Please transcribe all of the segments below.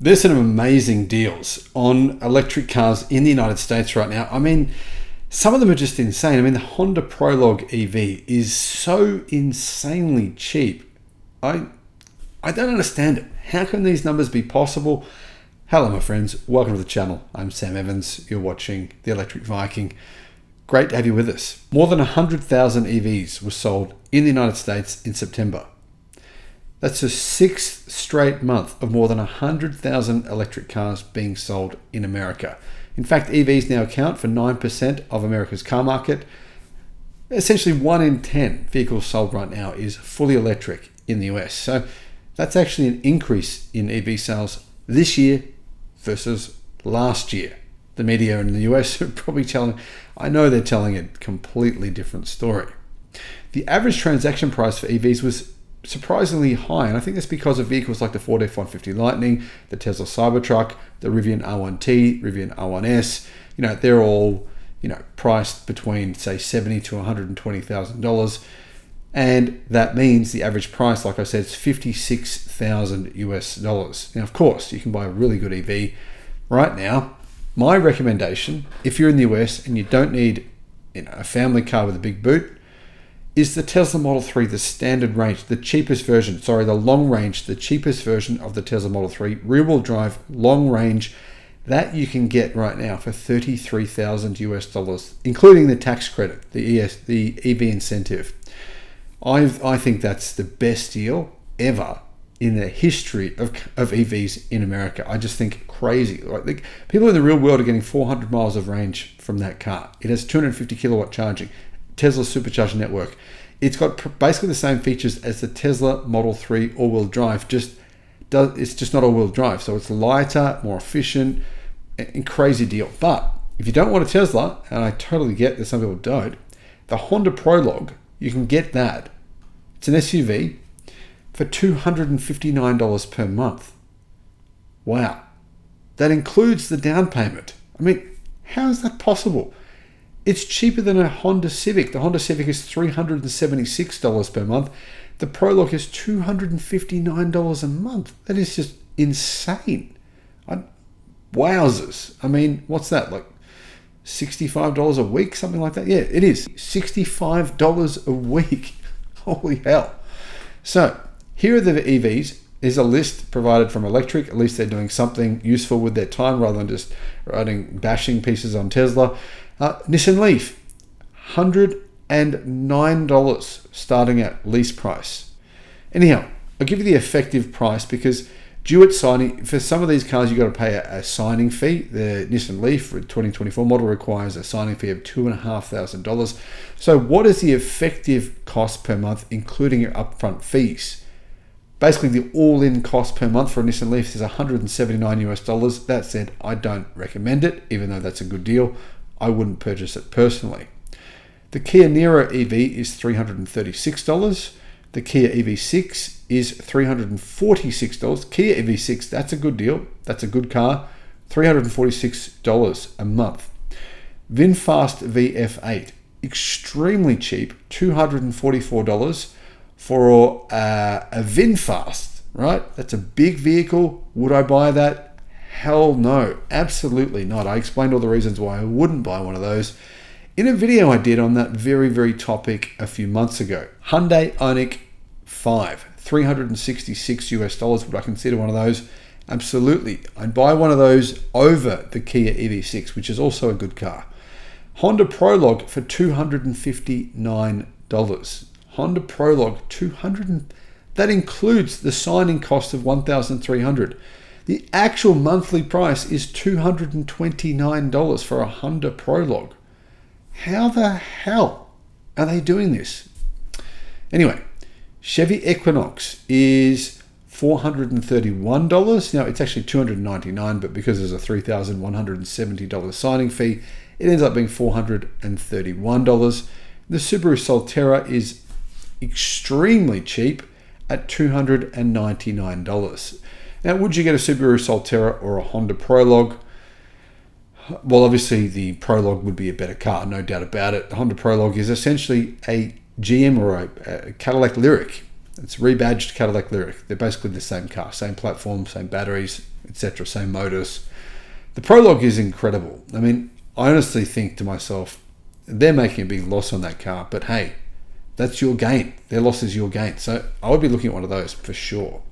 There's some amazing deals on electric cars in the United States right now. I mean, some of them are just insane. I mean, the Honda Prologue EV is so insanely cheap. I don't understand it. How can these numbers be possible? Hello, my friends. Welcome to the channel. I'm Sam Evans. You're watching the Electric Viking. Great to have you with us. More than 100,000 EVs were sold in the United States in September. That's the sixth straight month of more than 100,000 electric cars being sold in America. In fact, EVs now account for 9% of America's car market. Essentially 1 in 10 vehicles sold right now is fully electric in the US. So that's actually an increase in EV sales this year versus last year. The media in the US are probably I know they're telling a completely different story. The average transaction price for EVs was surprisingly high, and I think that's because of vehicles like the Ford F-150 Lightning, the Tesla Cybertruck, the Rivian R1T, Rivian R1S. They're all priced between say $70,000 to $120,000, and that means the average price, like I said, is $56,000 US. Now, of course, you can buy a really good EV right now. My recommendation, if you're in the US and you don't need a family car with a big boot, is the Tesla Model 3, the standard range, the cheapest version, the long range, the cheapest version of the Tesla Model 3, rear-wheel drive, long range, that you can get right now for $33,000 US, including the tax credit, the EV incentive. I think that's the best deal ever in the history of EVs in America. I just think crazy. Like, people in the real world are getting 400 miles of range from that car. It has 250 kilowatt charging. Tesla supercharger network. It's got basically the same features as the Tesla Model 3 all-wheel drive. It's just not all-wheel drive, so it's lighter, more efficient, and crazy deal. But if you don't want a Tesla, and I totally get that some people don't, the Honda Prologue, you can get that. It's an SUV for $259 per month. Wow, that includes the down payment. I mean, how is that possible? It's cheaper than a Honda Civic. The Honda Civic is $376 per month. The Prologue is $259 a month. That is just insane. Wowzers. I mean, what's that? Like $65 a week? Something like that? Yeah, it is. $65 a week. Holy hell. So, here are the EVs. There's a list provided from Electric. At least they're doing something useful with their time rather than just bashing pieces on Tesla. Nissan Leaf, $109 starting at lease price. Anyhow, I'll give you the effective price because due at signing, for some of these cars, you've got to pay a signing fee. The Nissan Leaf for 2024 model requires a signing fee of $2,500. So what is the effective cost per month, including your upfront fees? Basically, the all-in cost per month for a Nissan Leaf is $179 US. That said, I don't recommend it, even though that's a good deal. I wouldn't purchase it personally. The Kia Niro EV is $336. The Kia EV6 is $346. Kia EV6, that's a good deal. That's a good car. $346 a month. VinFast VF9, extremely cheap, $244 for a VinFast, right? That's a big vehicle. Would I buy that? Hell no, absolutely not. I explained all the reasons why I wouldn't buy one of those in a video I did on that very, very topic a few months ago. Hyundai Ioniq 5, $366 US. Would I consider one of those? Absolutely. I'd buy one of those over the Kia EV6, which is also a good car. Honda Prologue for $259. Honda Prologue, that includes the signing cost of $1,300. The actual monthly price is $229 for a Honda Prologue. How the hell are they doing this? Anyway, Chevy Equinox is $431. Now, it's actually $299, but because there's a $3,170 signing fee, it ends up being $431. The Subaru Solterra is extremely cheap at $299. Now, would you get a Subaru Solterra or a Honda Prologue? Well, obviously the Prologue would be a better car, no doubt about it. The Honda Prologue is essentially a GM or a Cadillac Lyriq. It's rebadged Cadillac Lyriq. They're basically the same car, same platform, same batteries, etc. Same motors. The Prologue is incredible. I mean, I honestly think to myself, they're making a big loss on that car, but hey, that's your gain. Their loss is your gain. So I would be looking at one of those for sure.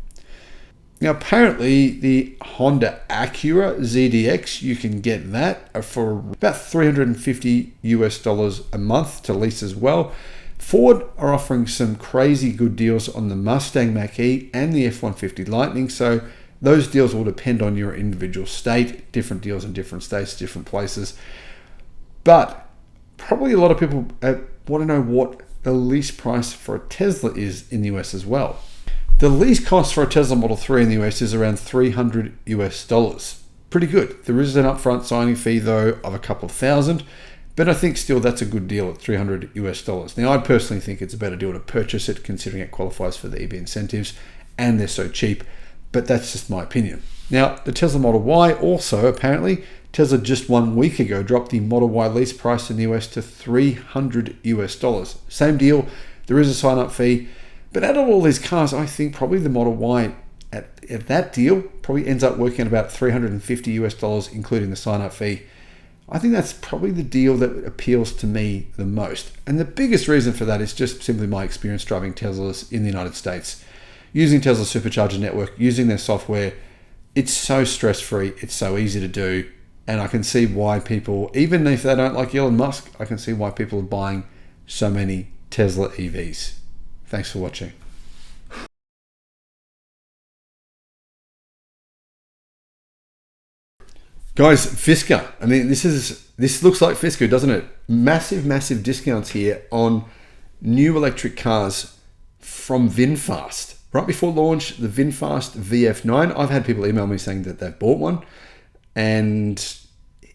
Now, apparently the Honda Acura ZDX, you can get that for about $350 a month to lease as well. Ford are offering some crazy good deals on the Mustang Mach-E and the F-150 Lightning. So those deals will depend on your individual state, different deals in different states, different places. But probably a lot of people want to know what the lease price for a Tesla is in the US as well. The lease cost for a Tesla Model 3 in the US is around $300. Pretty good. There is an upfront signing fee though of a couple of thousand, but I think still that's a good deal at $300. Now, I personally think it's a better deal to purchase it considering it qualifies for the EV incentives and they're so cheap, but that's just my opinion. Now, the Tesla Model Y also, apparently, Tesla just 1 week ago dropped the Model Y lease price in the US to $300. Same deal, there is a sign-up fee, but out of all these cars, I think probably the Model Y at that deal probably ends up working at about $350 including the sign-up fee. I think that's probably the deal that appeals to me the most. And the biggest reason for that is just simply my experience driving Teslas in the United States. Using Tesla Supercharger network, using their software, it's so stress-free, it's so easy to do. And I can see why people, even if they don't like Elon Musk, I can see why people are buying so many Tesla EVs. Thanks for watching. Guys, Fisker. I mean, this looks like Fisker, doesn't it? Massive discounts here on new electric cars from VinFast. Right before launch, the VinFast VF9. I've had people email me saying that they've bought one. And,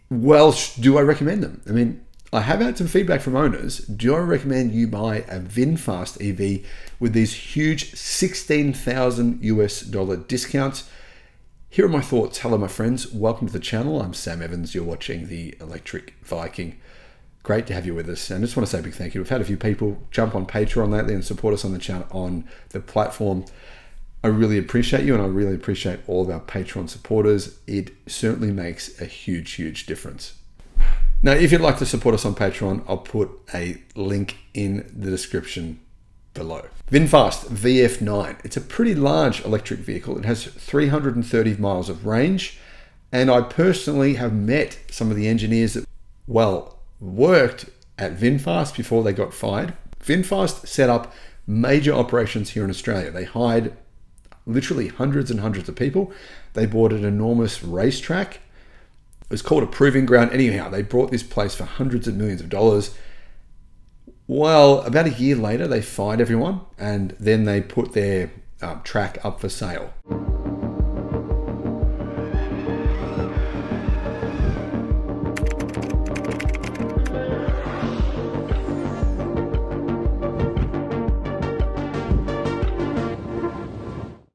well, do I recommend them? I mean, I have had some feedback from owners. Do I recommend you buy a VinFast EV with these huge $16,000 discounts? Here are my thoughts. Hello, my friends. Welcome to the channel. I'm Sam Evans. You're watching the Electric Viking. Great to have you with us. And I just want to say a big thank you. We've had a few people jump on Patreon lately and support us on the channel, on the platform. I really appreciate you, and I really appreciate all of our Patreon supporters. It certainly makes a huge difference. Now, if you'd like to support us on Patreon, I'll put a link in the description below. VinFast VF9. It's a pretty large electric vehicle. It has 330 miles of range, and I personally have met some of the engineers that, well, worked at VinFast before they got fired. VinFast set up major operations here in Australia. They hired literally hundreds and hundreds of people. They bought an enormous racetrack. It was called a proving ground. Anyhow, they bought this place for hundreds of millions of dollars. Well, about a year later, they fired everyone, and then they put their track up for sale.